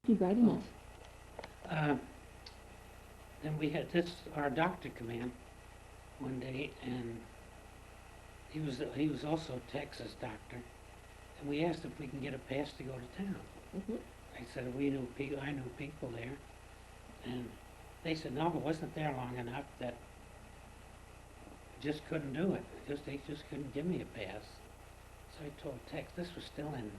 Keep writing it. Uh, then we had our doctor come in one day, and he was also a Texas doctor, and we asked if we can get a pass to go to town. Mm-hmm. I said I knew people there, and they said no, it wasn't there long enough that just couldn't do it. They just couldn't give me a pass. So I told Tex, this was still in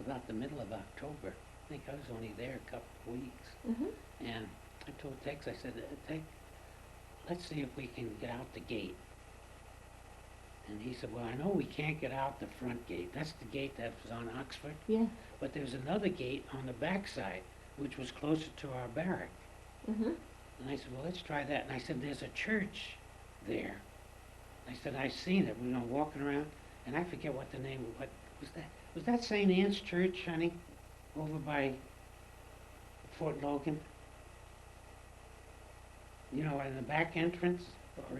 about the middle of October. I think I was only there a couple of weeks. Mm-hmm. And I told Tex, I said, Tex, let's see if we can get out the gate. And he said, well, I know we can't get out the front gate. That's the gate that was on Oxford. Yeah. But there was another gate on the back side, which was closer to our barrack. Mm-hmm. And I said, well, let's try that. And I said, there's a church there. I said, I've seen it, walking around. And I forget what the name, what was that? Was that St. Anne's Church, honey? Over by Fort Logan? In the back entrance? Or,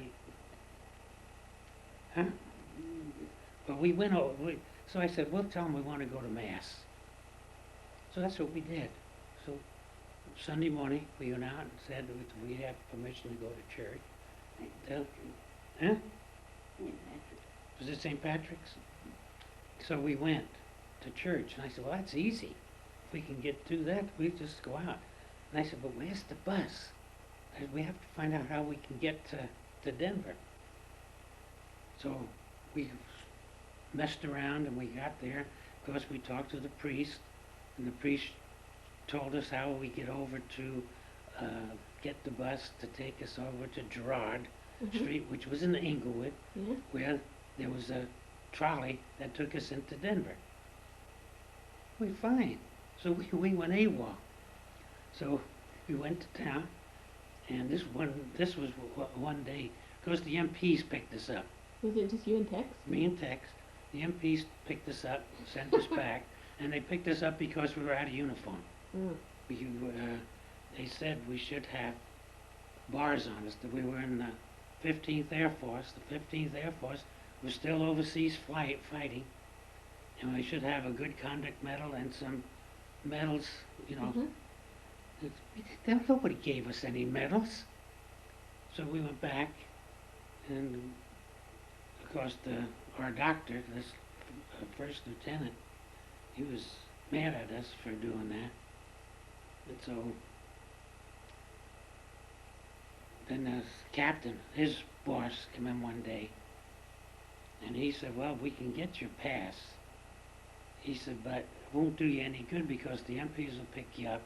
huh? But we went over, so I said, we'll tell them we want to go to Mass. So that's what we did. So Sunday morning, we went out and said that we have permission to go to church. Huh? Was it St. Patrick's? So we went to church, and I said, well, that's easy. If we can get through that, we just go out. And I said, but where's the bus? I said, we have to find out how we can get to Denver. So we messed around, and we got there. Of course, we talked to the priest, and the priest told us how we get over to get the bus to take us over to Girard Mm-hmm. Street, which was in Inglewood, Yeah. where there was a trolley that took us into Denver. We're fine. So we went AWOL. So we went to town, and this was one day, because the MPs picked us up. Was it just you and Tex? Me and Tex. The MPs picked us up, sent us back, and they picked us up because we were out of uniform. Mm. They said we should have bars on us, that we were in the 15th Air Force. The 15th Air Force was still overseas fighting, and we should have a good conduct medal and some medals, Mm-hmm. Nobody gave us any medals. So we went back, and of course our doctor, this first lieutenant, he was mad at us for doing that. And so then the captain, his boss, came in one day, and he said, well, we can get your pass. He said, but it won't do you any good because the MPs will pick you up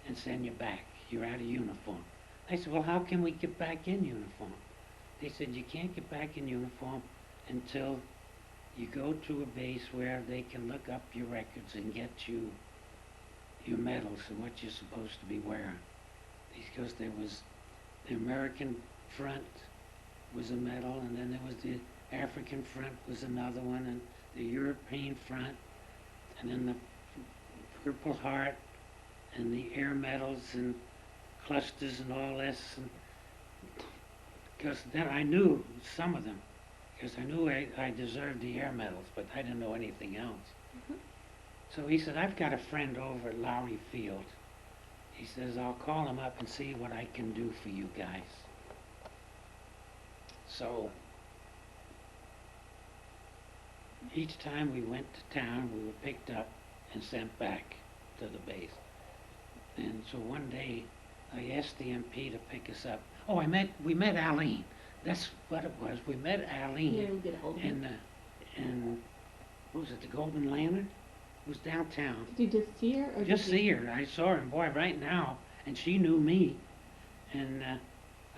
and send you back. You're out of uniform. I said, well, how can we get back in uniform? They said, you can't get back in uniform until you go to a base where they can look up your records and get you your medals and what you're supposed to be wearing. Because there was the American front was a medal, and then there was the African front was another one, and the European front, and then the Purple Heart, and the air medals and clusters and all this. Because then I knew some of them, because I knew I deserved the air medals, but I didn't know anything else. Mm-hmm. So he said, I've got a friend over at Lowry Field. He says, I'll call him up and see what I can do for you guys. So each time we went to town, we were picked up and sent back to the base. And so one day, I asked the MP to pick us up. Oh, we met Aline. That's what it was. We met Aline Yeah, we'll get a hold of him. in what was it, the Golden Lantern? It was downtown. Did you just see her? Or Just see her. I saw her, and boy, right now, and she knew me. And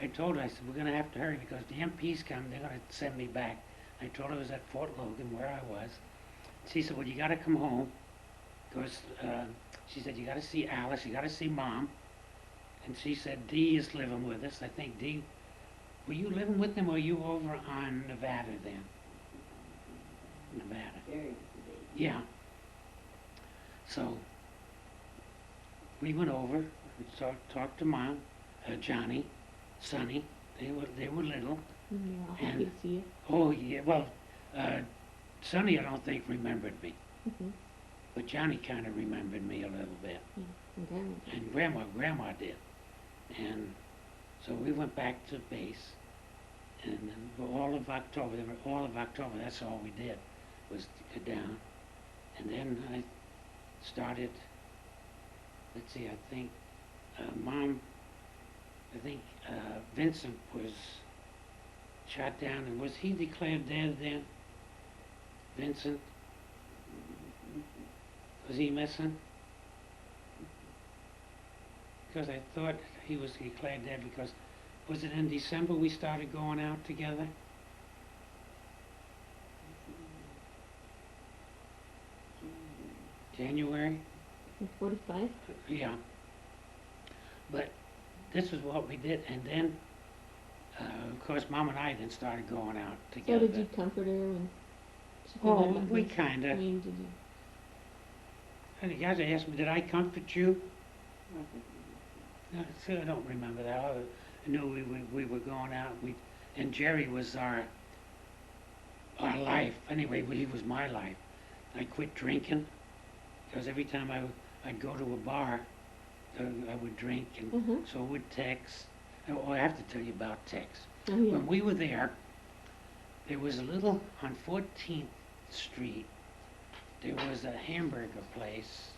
I told her, I said, we're going to have to hurry because the MPs come, they're going to send me back. I told her I was at Fort Logan, where I was. She said, well, you got to come home because she said, you got to see Alice, you got to see Mom. And she said, Dee is living with us. I think, Dee, were you living with them or were you over on Nevada then? Nevada. Yeah. So we went over, we talked to Mom, Johnny, Sonny. They were little. And you're all happy to see you. Oh yeah, well, Sonny I don't think remembered me, Mm-hmm. but Johnny kind of remembered me a little bit, And Grandma. and Grandma did. And so we went back to base, and then all of October, that's all we did, was to go down. And then I started, let's see, I think, Vincent was shot down, and was he declared dead then? Vincent? Was he missing? Because I thought he was declared dead because, was it in December we started going out together? January? In 45? Yeah. But this is what we did, and then, of course, Mom and I then started going out So together. did you comfort her when she Oh, found out we this? kinda. I mean, did you? And you guys asked me, did I comfort you? No, see, I don't remember that. I knew we were going out. And Jerry was our life. Anyway, he was my life. I quit drinking because every time I'd go to a bar, I would drink, and Uh-huh. so would Tex. Oh, I have to tell you about Tex. Oh, yeah. When we were there was a little, on 14th Street, there was a hamburger place,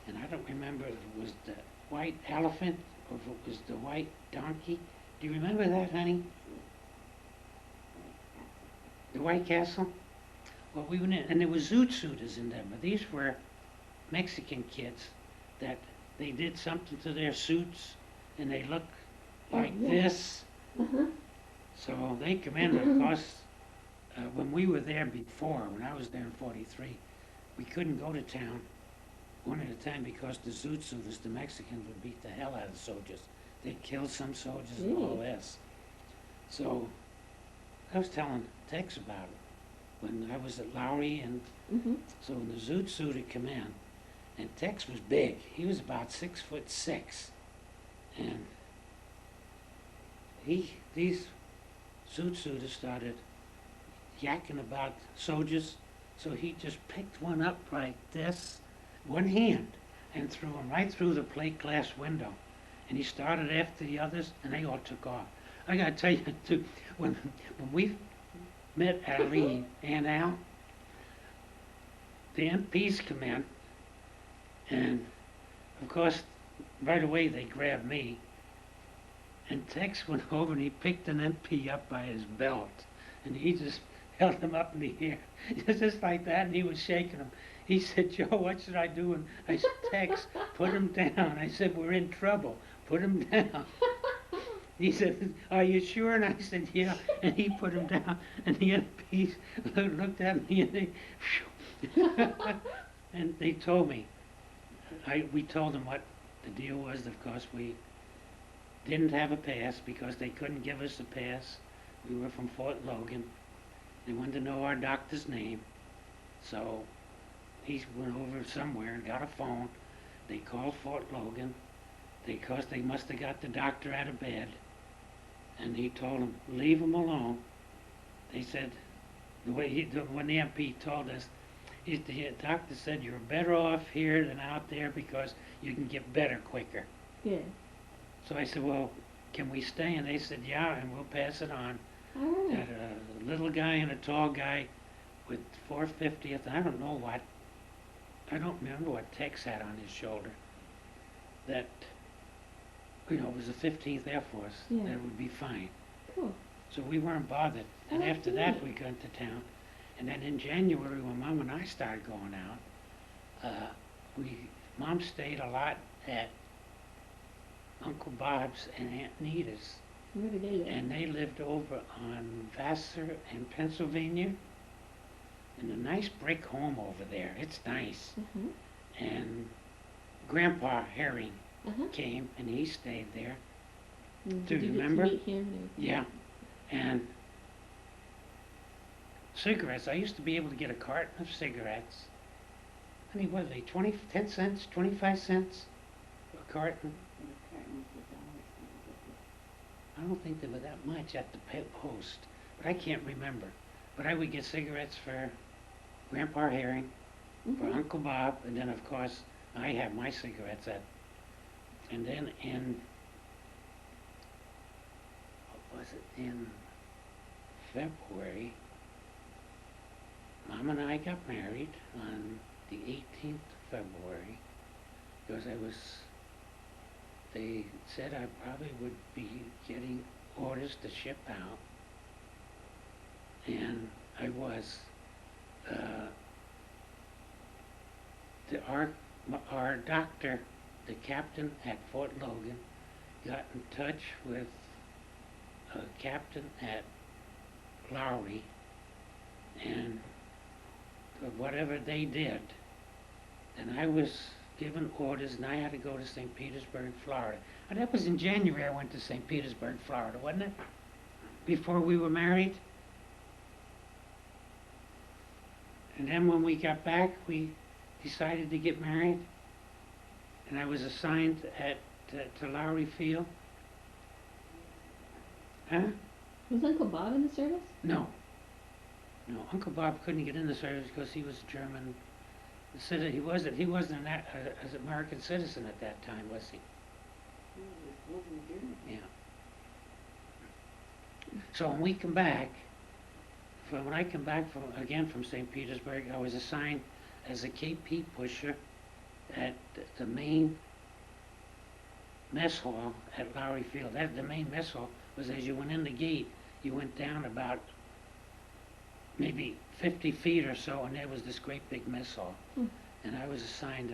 and I don't remember if it was the White Elephant or if it was the White Donkey. Do you remember that, honey? The White Castle? Well, we went in, and there was zoot suiters in there, but these were Mexican kids that they did something to their suits, and they looked like yeah. this. Uh-huh. So they come in, of course, when we were there before, when I was there in 43, we couldn't go to town one at a time because the zoot suiters, the Mexicans, would beat the hell out of the soldiers. They'd kill some soldiers and all this. So I was telling Tex about it when I was at Lowry, and Mm-hmm. so when the zoot suit had come in, and Tex was big. He was about 6'6", and these zoot suiters started yakking about soldiers, so he just picked one up like this, one hand, and threw him right through the plate glass window. And he started after the others, and they all took off. I gotta tell you, too, when we met Ali and Al, the MPs come in, and of course, right away they grabbed me. And Tex went over and he picked an MP up by his belt, and he just held him up in the air, just like that, and he was shaking him. He said, "Joe, what should I do?" And I said, "Tex, put him down." I said, "We're in trouble. Put him down." He said, "Are you sure?" And I said, "Yeah." And he put him down, and the MPs looked at me, and and they told me. We told them what the deal was. Of course, we didn't have a pass because they couldn't give us a pass. We were from Fort Logan. They wanted to know our doctor's name. So he went over somewhere and got a phone. They called Fort Logan. They must have got the doctor out of bed. And he told them, "Leave him alone." They said, when the MP told us, the doctor said, "You're better off here than out there because you can get better quicker." Yeah. So I said, "Well, can we stay?" And they said, "Yeah, and we'll pass it on." All right. That a little guy and a tall guy with 450th, I don't remember what Tex had on his shoulder. That, it was the 15th Air Force. Yeah. That would be fine. Cool. So we weren't bothered. And Oh, after good. that, we got to town. And then in January, when Mom and I started going out, Mom stayed a lot at Uncle Bob's and Aunt Nita's. Where did they live? And they lived over on Vassar in Pennsylvania, in a nice brick home over there. It's nice. Uh-huh. And Grandpa Herring Uh-huh. came, and he stayed there. And Do did you get to remember? meet him there? Yeah. And cigarettes, I used to be able to get a carton of cigarettes. I mean, what are they, 10 cents, 25 cents a carton? I don't think they were that much at the post, but I can't remember. But I would get cigarettes for Grandpa Herring, for Uncle Bob, and then of course I have my cigarettes at, and then in, what was it, in February, Mom and I got married on the 18th of February, because they said I probably would be getting orders to ship out, and I was. Our doctor, the captain at Fort Logan, got in touch with a captain at Lowry, and whatever they did, and I was given orders, and I had to go to St. Petersburg, Florida. And that was in January. I went to St. Petersburg, Florida, wasn't it? Before we were married. And then when we got back, we decided to get married, and I was assigned to Lowry Field. Huh? Was Uncle Bob in the service? No. No, Uncle Bob couldn't get in the service because he was German citizen. He wasn't an American citizen at that time, was he? Yeah. So when we come back, when I come back from St. Petersburg, I was assigned as a KP pusher at the main mess hall at Lowry Field. The main mess hall was, as you went in the gate, you went down about maybe 50 feet or so, and there was this great big mess hall. And I was assigned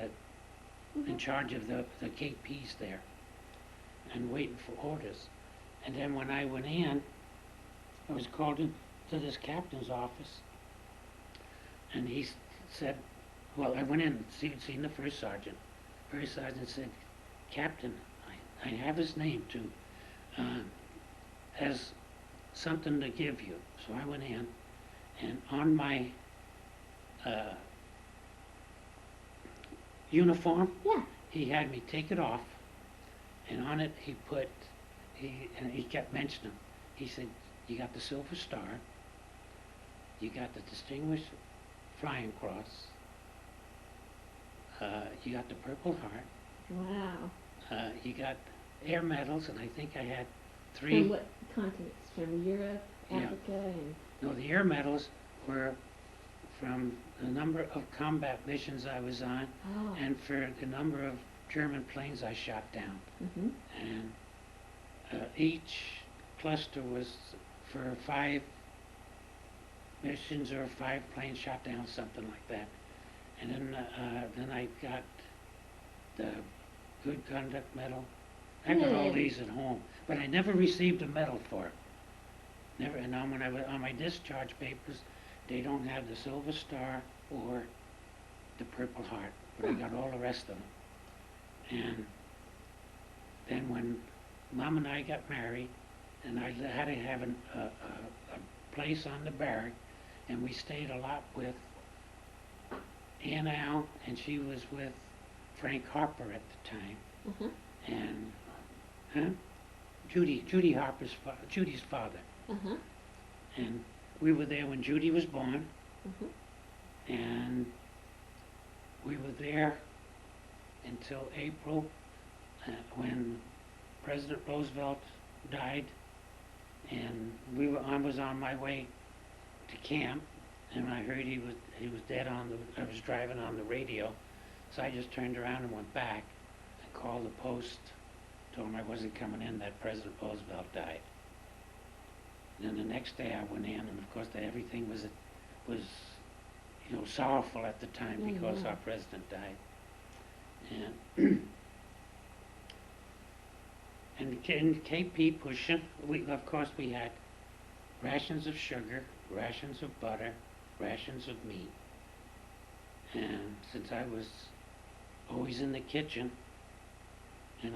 in charge of the KPs there and waiting for orders. And then when I went in, I was called into this captain's office, and he said, well, I went in and seen the first sergeant. First sergeant said, Captain, I have his name too, has something to give you. So I went in, and on my uniform, he had me take it off, and on it he kept mentioning them. He said, you got the Silver Star, you got the Distinguished Flying Cross, you got the Purple Heart. Wow. You got air medals, and I think I had 3. From what continents? From Europe, Africa, and... No, the air medals were from the number of combat missions I was on, and for the number of German planes I shot down. And each cluster was for 5 missions or 5 planes shot down, something like that. And then I got the Good Conduct Medal. I got all these at home, but I never received a medal for it. Never. And when I was on my discharge papers, they don't have the Silver Star or the Purple Heart, but I got all the rest of them. And then when Mom and I got married, and I had to have a place on the barrack, and we stayed a lot with Aunt Al, and she was with Frank Harper at the time, and Judy Harper's Judy's father. And we were there when Judy was born, and we were there until April when President Roosevelt died, and I was on my way to camp, and I heard he was dead I was driving on the radio, so I just turned around and went back and called the post, told him I wasn't coming in, that President Roosevelt died. And then the next day I went in, and of course everything was sorrowful at the time because our president died. And and in KP pushing, of course we had rations of sugar, rations of butter, rations of meat. And since I was always in the kitchen, and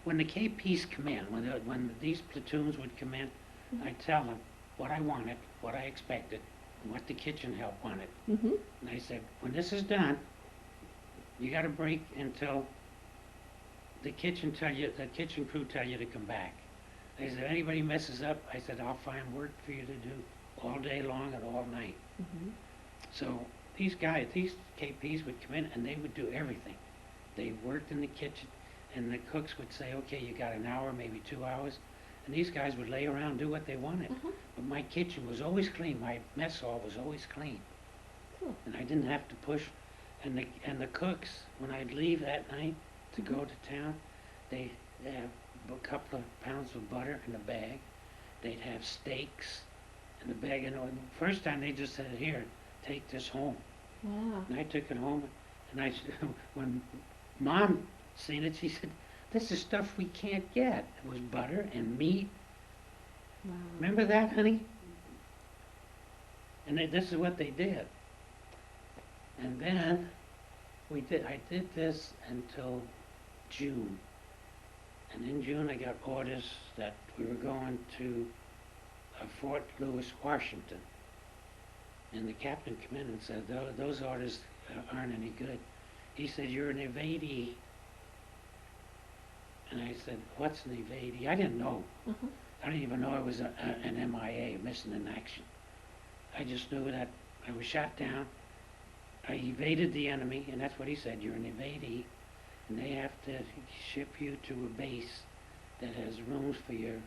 when the KPs come in, when these platoons would come in, I'd tell them what I wanted, what I expected, and what the kitchen help wanted. And I said, when this is done, you got to break until the kitchen crew tell you to come back. They said, if anybody messes up, I said, I'll find work for you to do all day long and all night. So these guys, these KPs would come in and they would do everything. They worked in the kitchen, and the cooks would say, okay, you got an hour, maybe 2 hours, and these guys would lay around and do what they wanted. But my kitchen was always clean. My mess hall was always clean. Cool. And I didn't have to push. And the cooks, when I'd leave that night to go to town, they'd have a couple of pounds of butter in a bag. They'd have steaks in the bag. And the first time they just said, here, take this home. Wow. And I took it home, and when Mom seen it, she said, this is stuff we can't get. It was butter and meat. Wow. Remember that, honey? And this is what they did. And then I did this until June. And in June I got orders that we were going to Fort Lewis, Washington. And the captain came in and said, those orders aren't any good. He said, you're an evadee. And I said, what's an evadee? I didn't know. I didn't even know I was an MIA, missing in action. I just knew that I was shot down. I evaded the enemy, and that's what he said, you're an evadee, and they have to ship you to a base that has rooms for your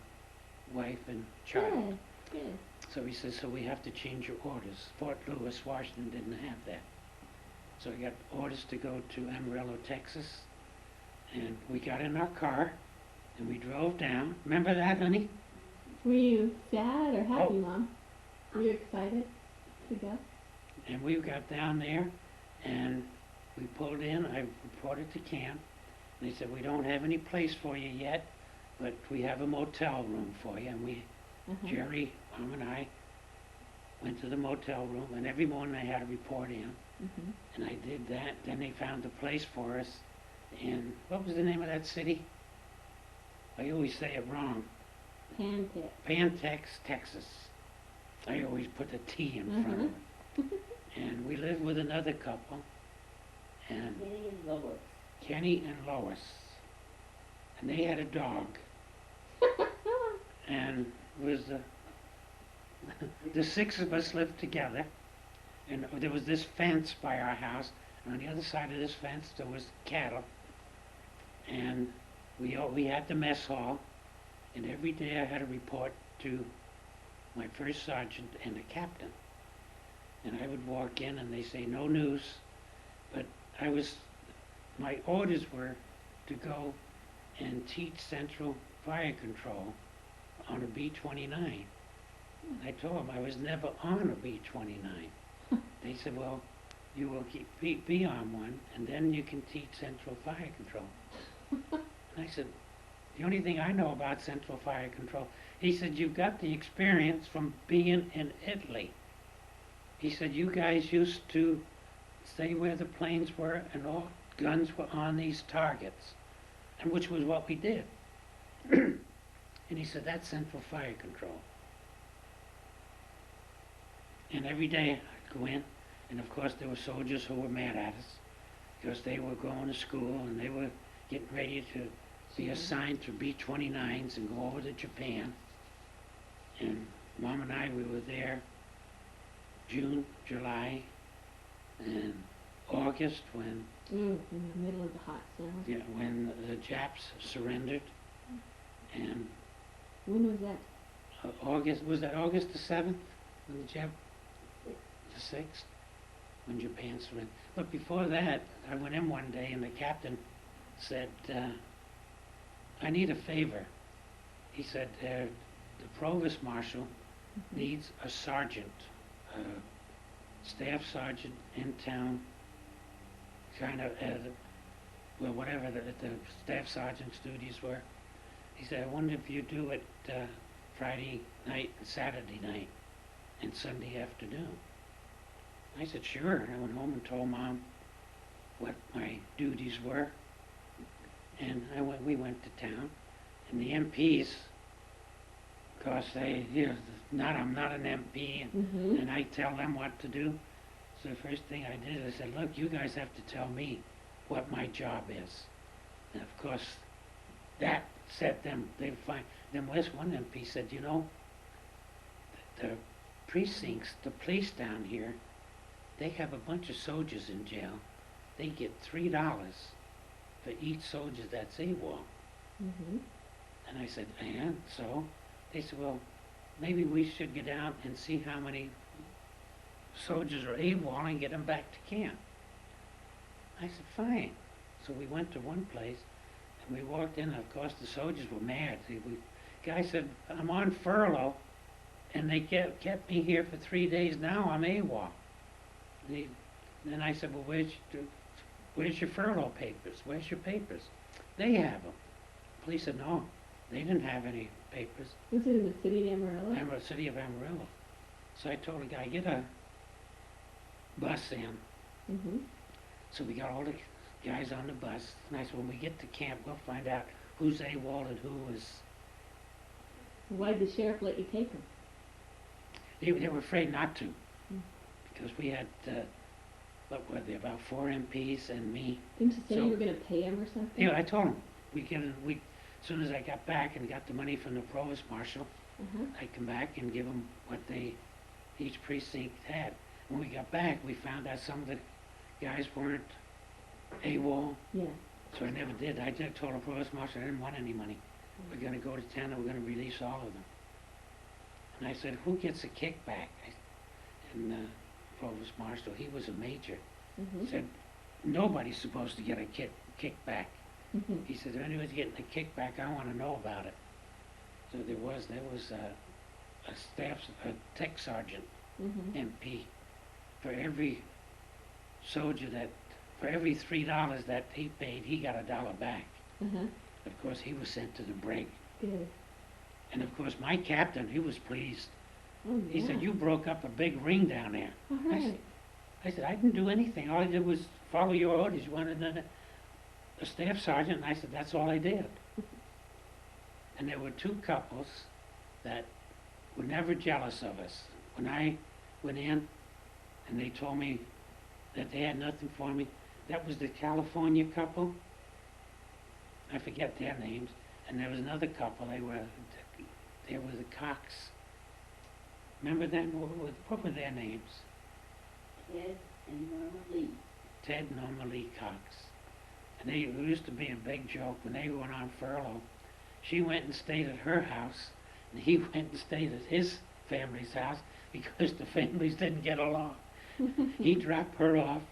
wife and child. Good. So he says, so we have to change your orders. Fort Lewis, Washington didn't have that. So I got orders to go to Amarillo, Texas, and we got in our car, and we drove down. Remember that, honey? Were you sad or happy, Oh. Mom? Were you excited to go? And we got down there, and we pulled in. I reported to camp. They said, we don't have any place for you yet, but we have a motel room for you. And Jerry, Mom, and I went to the motel room, and every morning I had to report in. And I did that. Then they found a place for us in, what was the name of that city? I always say it wrong. Pantex, Texas. I always put a T in front of it. And we lived with another couple, and Kenny and Lois. And they had a dog. And it was the six of us lived together, and there was this fence by our house, and on the other side of this fence there was cattle. And we had the mess hall, and every day I had to report to my first sergeant and the captain. And I would walk in and they say, no news. But my orders were to go and teach Central Fire Control on a B-29. I told them I was never on a B-29. They said, well, you will be on one, and then you can teach Central Fire Control. And I said, the only thing I know about Central Fire Control, he said, you've got the experience from being in Italy. He said, you guys used to stay where the planes were and all guns were on these targets, and which was what we did. And he said, that's Central Fire Control. And every day I'd go in, and of course there were soldiers who were mad at us because they were going to school and they were getting ready to be assigned to B-29s and go over to Japan. And Mom and I, we were there June, July, and August when in the middle of the hot summer. when the Japs surrendered. And When was that? August, was that August the 7th? When the Jap, the 6th? When Japan surrendered. But before that, I went in one day and the captain said, I need a favor. He said, the provost marshal needs a sergeant, staff sergeant in town, kind of, well, whatever the staff sergeant's duties were. He said, I wonder if you do it Friday night and Saturday night and Sunday afternoon. I said, sure. And I went home and told Mom what my duties were. And we went to town. And the MPs, of course, I'm not an MP, and I tell them what to do. So the first thing I did, I said, look, you guys have to tell me what my job is. And of course, that set them, they find, then last one MP said, the precincts, the police down here they have a bunch of soldiers in jail. They get $3 for each soldier that's AWOL. Mhm. And I said, and so? They said, well, maybe we should get out and see how many soldiers are AWOL and get them back to camp. I said, fine. So we went to one place, and we walked in, and of course the soldiers were mad. The guy said, I'm on furlough, and they kept me here for 3 days now, I'm AWOL. Then I said, well, where's your furlough papers? Where's your papers? They have them. Police said, no, they didn't have any papers. Was it in the city of Amarillo? City of Amarillo. So I told the guy, get a bus in. Mhm. So we got all the guys on the bus, and I said, when we get to camp, we'll find out who's AWOL and who is... Why did the sheriff let you take them? They were afraid not to, Mm. because we had, what were they, about 4 MPs and me. Didn't you say So- you were going to pay him or something? Yeah, I told them, as soon as I got back and got the money from the provost marshal, Uh-huh. I'd come back and give them what each precinct had. When we got back, we found out some of the guys weren't AWOL, Yeah. so I never did. I just told the provost marshal I didn't want any money. We're gonna go to town and we're gonna release all of them. And I said, who gets a kickback? And the provost marshal, he was a major, Mhm. said, nobody's supposed to get a kickback. Mhm. He said, if anyone's getting a kickback, I wanna know about it. So there was a tech sergeant, Mhm. MP, for every soldier for every $3 that he paid, he got $1 back. Uh-huh. Of course, he was sent to the brig. Good. And of course, my captain, he was pleased. Oh, He yeah. said, you broke up a big ring down there. All I said, right. I didn't do anything. All I did was follow your orders. You wanted a staff sergeant, and I said, that's all I did. And there were 2 couples that were never jealous of us. When I went in and they told me that they had nothing for me, that was the California couple. I forget their names. And there was another couple, they were the Cox. Remember them? What were their names? Ted and Norma Lee. Ted and Norma Lee Cox. And it used to be a big joke when they went on furlough. She went and stayed at her house, and he went and stayed at his family's house because the families didn't get along. He'd drop her off,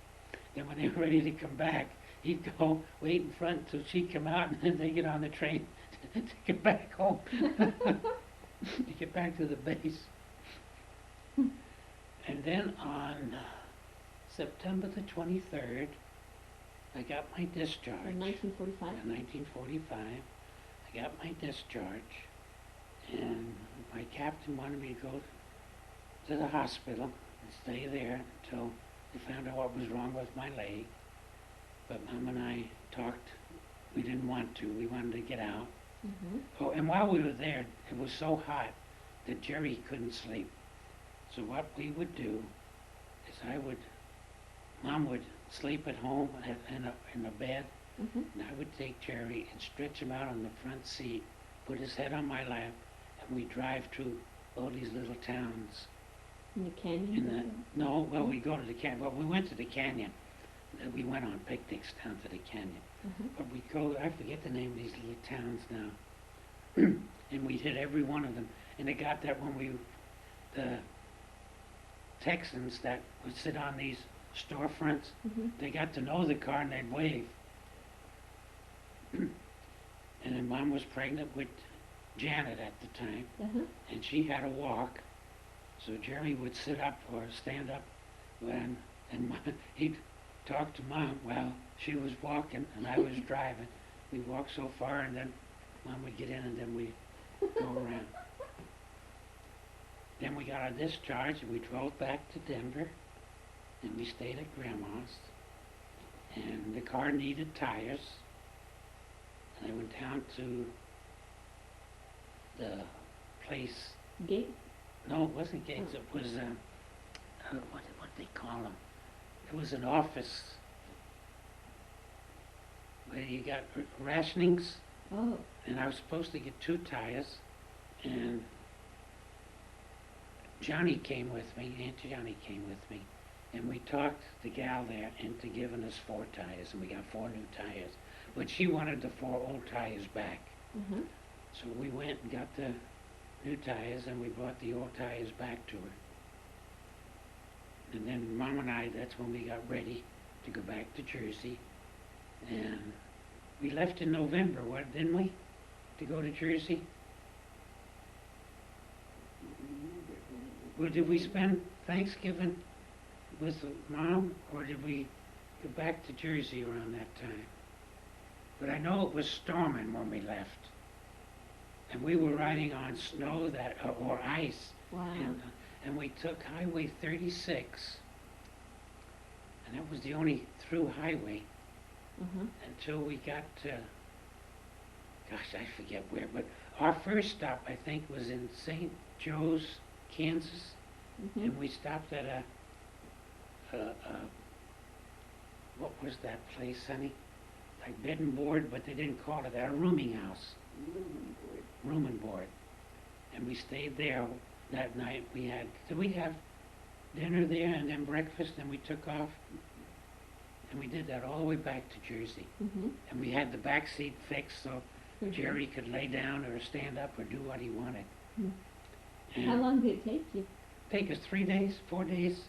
then when they were ready to come back, he'd go wait in front till she'd come out, and then they get on the train to get back home, to get back to the base. And then on September the 23rd, I got my discharge. In 1945? In 1945, I got my discharge, and my captain wanted me to go to the hospital and stay there until they found out what was wrong with my leg. But Mom and I talked. We didn't want to. We wanted to get out. Mhm. Oh, and while we were there, it was so hot that Jerry couldn't sleep. So what we would do is Mom would sleep at home in a bed, Mhm. and I would take Jerry and stretch him out on the front seat, put his head on my lap, and we'd drive through all these little towns. In the canyon? We go to the canyon. Well, we went to the canyon. We went on picnics down to the canyon. Uh-huh. But we go, I forget the name of these little towns now. And we'd hit every one of them. And it got that when the Texans that would sit on these storefronts, Mhm. they got to know the car and they'd wave. And then Mom was pregnant with Janet at the time, Uh-huh. and she had to walk. So Jerry would sit up or stand up and he'd talk to Mom while she was walking and I was driving. We'd walk so far and then Mom would get in and then we'd go around. Then we got our discharge and we drove back to Denver and we stayed at Grandma's. And the car needed tires. And I went down to the place. Gate? No, it wasn't Gates. It was, what did they call them? It was an office where you got rationings. Oh. And I was supposed to get 2 tires. And Johnny came with me. Aunt Johnny came with me. And we talked the gal there into giving us 4 tires, and we got 4 new tires. But she wanted the 4 old tires back. Uh-huh. So we went and got the new tires, and we brought the old tires back to her. And then Mom and I, that's when we got ready to go back to Jersey. And we left in November, what, didn't we? To go to Jersey? Well, did we spend Thanksgiving with Mom, or did we go back to Jersey around that time? But I know it was storming when we left. And we were riding on snow that or ice. Wow. And we took Highway 36. And that was the only through highway Uh-huh. until we got to, gosh, I forget where, but our first stop, I think, was in St. Joe's, Kansas. Mm-hmm. And we stopped at what was that place, honey? Like bed and board, but they didn't call it that, a rooming house. Room and board. And we stayed there that night. Did we have dinner there and then breakfast, and we took off? And we did that all the way back to Jersey. Mm-hmm. And we had the back seat fixed so Mhm. Jerry could lay down or stand up or do what he wanted. Mm. And How long did it take you? take us 3 days, 4 days.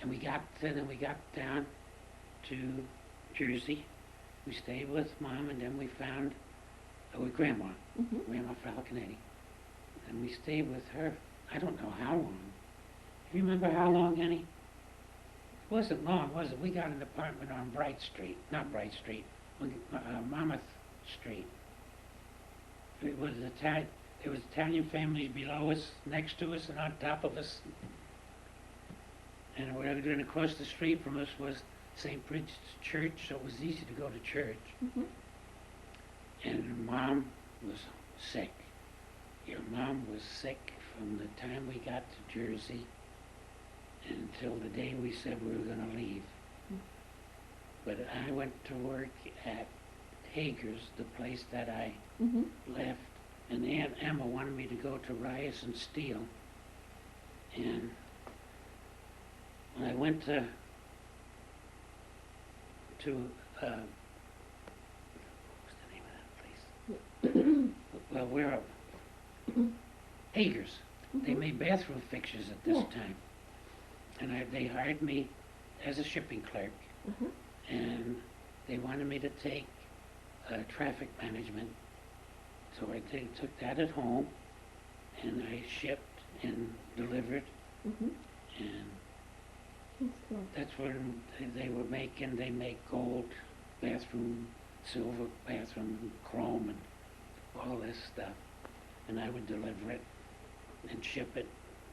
And then we got down to Jersey. We stayed with Mom, and then we found with Grandma, Mm-hmm. Grandma Falconetti. And we stayed with her, I don't know how long. Do you remember how long, Annie? It wasn't long, was it? We got an apartment on Bright Street, not Bright Street, Monmouth Street. It was there was Italian families below us, next to us, and on top of us. And right across the street from us was St. Bridget's Church, so it was easy to go to church. Mm-hmm. And Mom was sick. Your mom was sick from the time we got to Jersey until the day we said we were going to leave. Mm. But I went to work at Hager's, the place that I Mm-hmm. left, and Aunt Emma wanted me to go to Rice and Steel. And when I went to what was the name of that place? Well, we're up. Hager's. They Mhm. made bathroom fixtures at this Yeah. time. And they hired me as a shipping clerk. Uh-huh. And they wanted me to take traffic management. So I took that at home, and I shipped and delivered, Mm-hmm. and That's cool. that's what they were making. They make gold bathroom, silver bathroom, chrome, and all this stuff. And I would deliver it and ship it,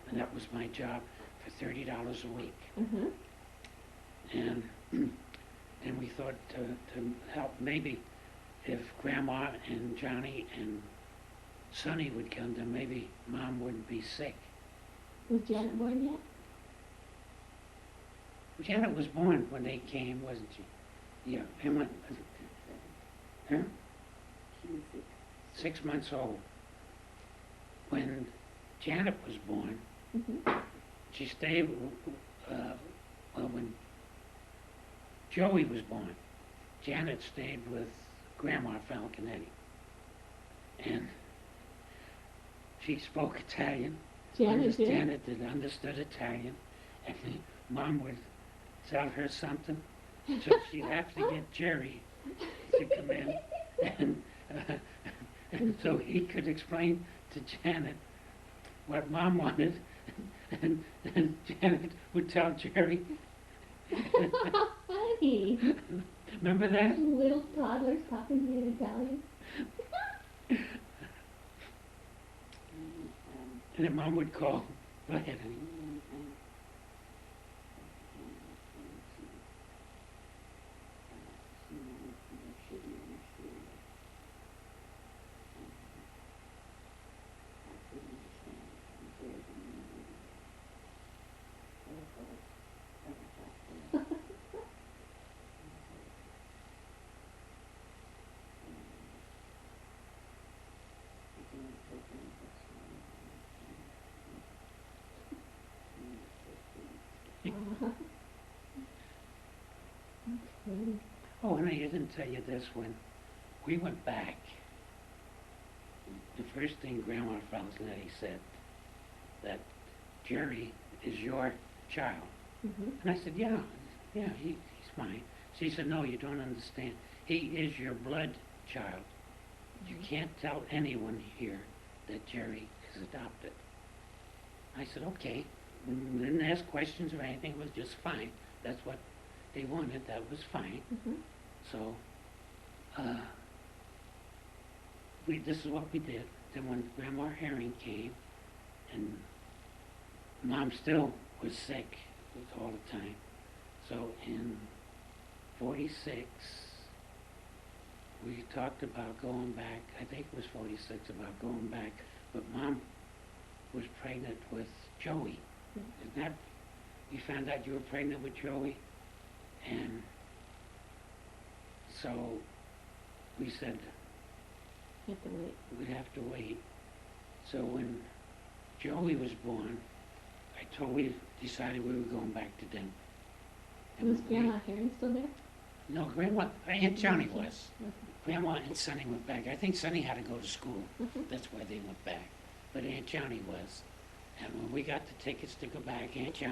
and that was my job for $30 a week. Uh-huh. And and we thought to help maybe if Grandma and Johnny and Sonny would come, then maybe Mom wouldn't be sick. Was Janet born yet? Janet was born when they came, wasn't she? Yeah, and when, huh? She was 6. 6 months old. When Janet was born, Mm-hmm. she stayed, well, when Joey was born, Janet stayed with Grandma Falconetti. And she spoke Italian. Janet did? Janet did understood Italian. And Mom would tell her something, so she'd have to get Jerry to come in. And so he could explain to Janet what Mom wanted, and Janet would tell Jerry. Funny. Remember that? Little toddlers talking in Italian. And then Mom would call. Go ahead, honey. Okay. Oh, and I didn't tell you this, when we went back, the first thing Grandma Falconetti said, that Jerry is your child. Mm-hmm. And I said, yeah, he's mine. She said, no, you don't understand. He is your blood child. You can't tell anyone here that Jerry is adopted. I said, okay. Didn't ask questions or anything, it was just fine. That's what they wanted, that was fine. Mm-hmm. So, this is what we did. Then when Grandma Herring came, and Mom still was sick all the time. So in 46, we talked about going back. I think it was 46, about going back. But Mom was pregnant with Joey. Isn't that, you found out you were pregnant with Joey? And so we said You have to wait. we'd have to wait. So when Joey was born, we decided we were going back to Denver. Was Grandma Herring still there? No, Aunt Johnny was. Okay. Grandma and Sonny went back. I think Sonny had to go to school. Mhm. That's why they went back. But Aunt Johnny was. And when we got the tickets to go back, Aunt Johnny